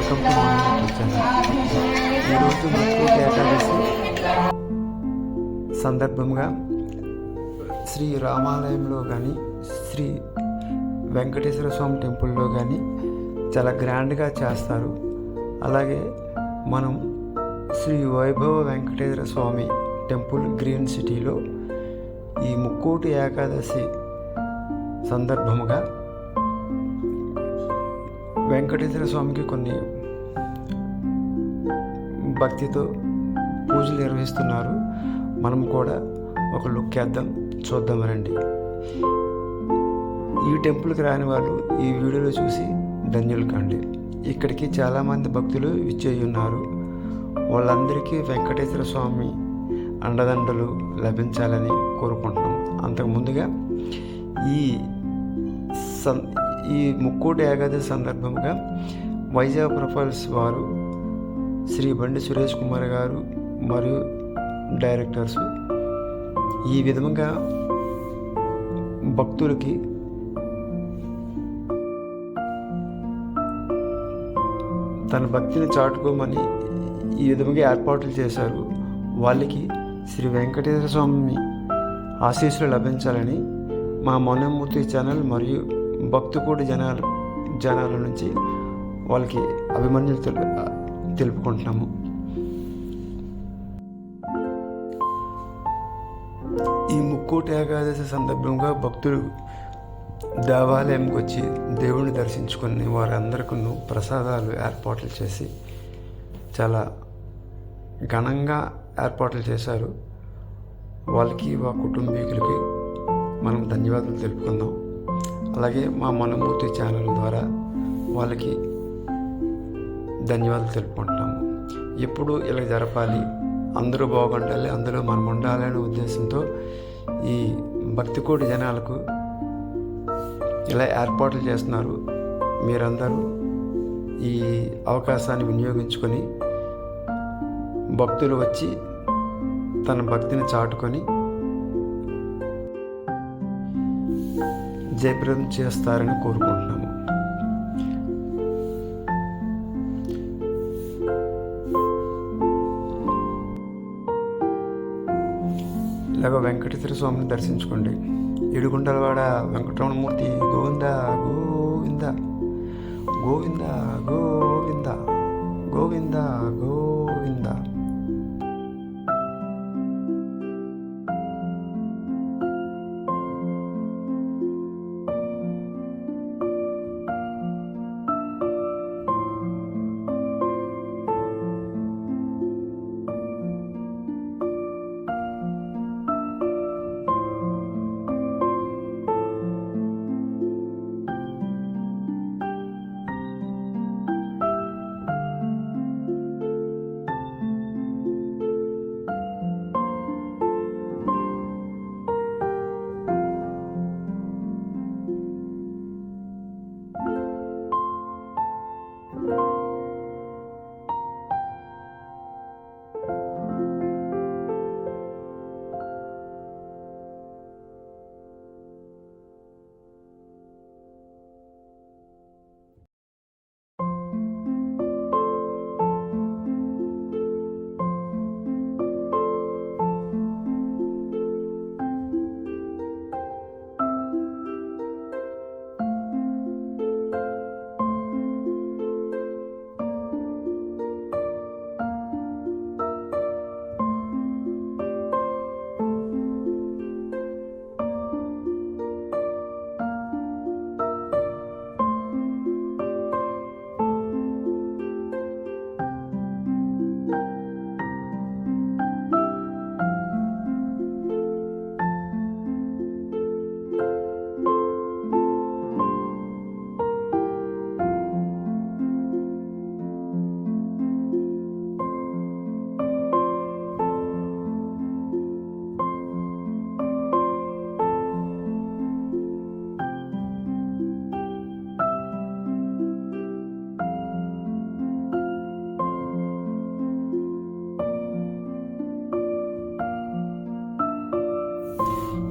Welcome to my YouTube channel. ఈరోజు ముక్కోటి ఏకాదశి సందర్భంగా శ్రీ రామాలయంలో కానీ శ్రీ వెంకటేశ్వర స్వామి టెంపుల్లో కానీ చాలా గ్రాండ్గా చేస్తారు. అలాగే మనం శ్రీ వైభవ వెంకటేశ్వర స్వామి టెంపుల్ గ్రీన్ సిటీలో ఈ ముక్కోటి ఏకాదశి సందర్భముగా వెంకటేశ్వర స్వామికి కొన్ని భక్తితో పూజలు నిర్వహిస్తున్నారు. మనం కూడా ఒక లుక్ వేద్దాం, చూద్దాం రండి. ఈ టెంపుల్కి రాని వాళ్ళు ఈ వీడియోలో చూసి ధన్యులు కండి. ఇక్కడికి చాలామంది భక్తులు విచ్చేయి ఉన్నారు. వాళ్ళందరికీ వెంకటేశ్వర స్వామి అండదండలు లభించాలని కోరుకుంటున్నాం. అంతకు ముందుగా ఈ ముక్కోటి ఏకాదశి సందర్భంగా వైజాగ్ ప్రొఫైల్స్ వారు శ్రీ బండి సురేష్ కుమార్ గారు మరియు డైరెక్టర్స్ ఈ విధంగా భక్తులకి తన భక్తిని చాటుకోమని ఈ విధంగా ఏర్పాట్లు చేశారు. వాళ్ళకి శ్రీ వెంకటేశ్వర స్వామి ఆశీస్సులు లభించాలని మా మౌనమూర్తి ఛానల్ మరియు భక్తుకోటి జనాల నుంచి వాళ్ళకి అభిమన్యులు తెలుపుకుంటున్నాము. ఈ ముక్కోటి ఏకాదశి సందర్భంగా భక్తులు దేవాలయంకి వచ్చి దేవుడిని దర్శించుకుని వారందరికీ ప్రసాదాలు ఏర్పాట్లు చేసి చాలా ఘనంగా ఏర్పాట్లు చేశారు. వాళ్ళకి మా కుటుంబీకులకి మనం ధన్యవాదాలు తెలుపుకుందాం. అలాగే మా మనమూర్తి ఛానల్ ద్వారా వాళ్ళకి ధన్యవాదాలు తెలుపుకుంటున్నాము. ఎప్పుడు ఇలా జరపాలి, అందరూ బాగుండాలి, అందులో మనం ఉండాలనే ఉద్దేశంతో ఈ భక్తికోటి జనాలకు ఇలా ఏర్పాట్లు చేస్తున్నారు. మీరందరూ ఈ అవకాశాన్ని వినియోగించుకొని భక్తులు వచ్చి తన భక్తిని చాటుకొని జయప్రదం చేస్తారని కోరుకుంటున్నాము. ఇలాగ వెంకటేశ్వర స్వామిని దర్శించుకోండి. ఏడుగుండలవాడ వెంకటరమణమూర్తి గోవింద గోవింద గోవింద గోవింద గోవింద గోవింద.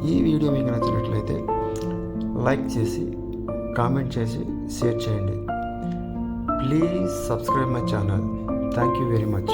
ఈ వీడియో మీకు నచ్చినట్లయితే లైక్ చేసి కామెంట్ చేసి షేర్ చేయండి. Please subscribe my channel. Thank you very much.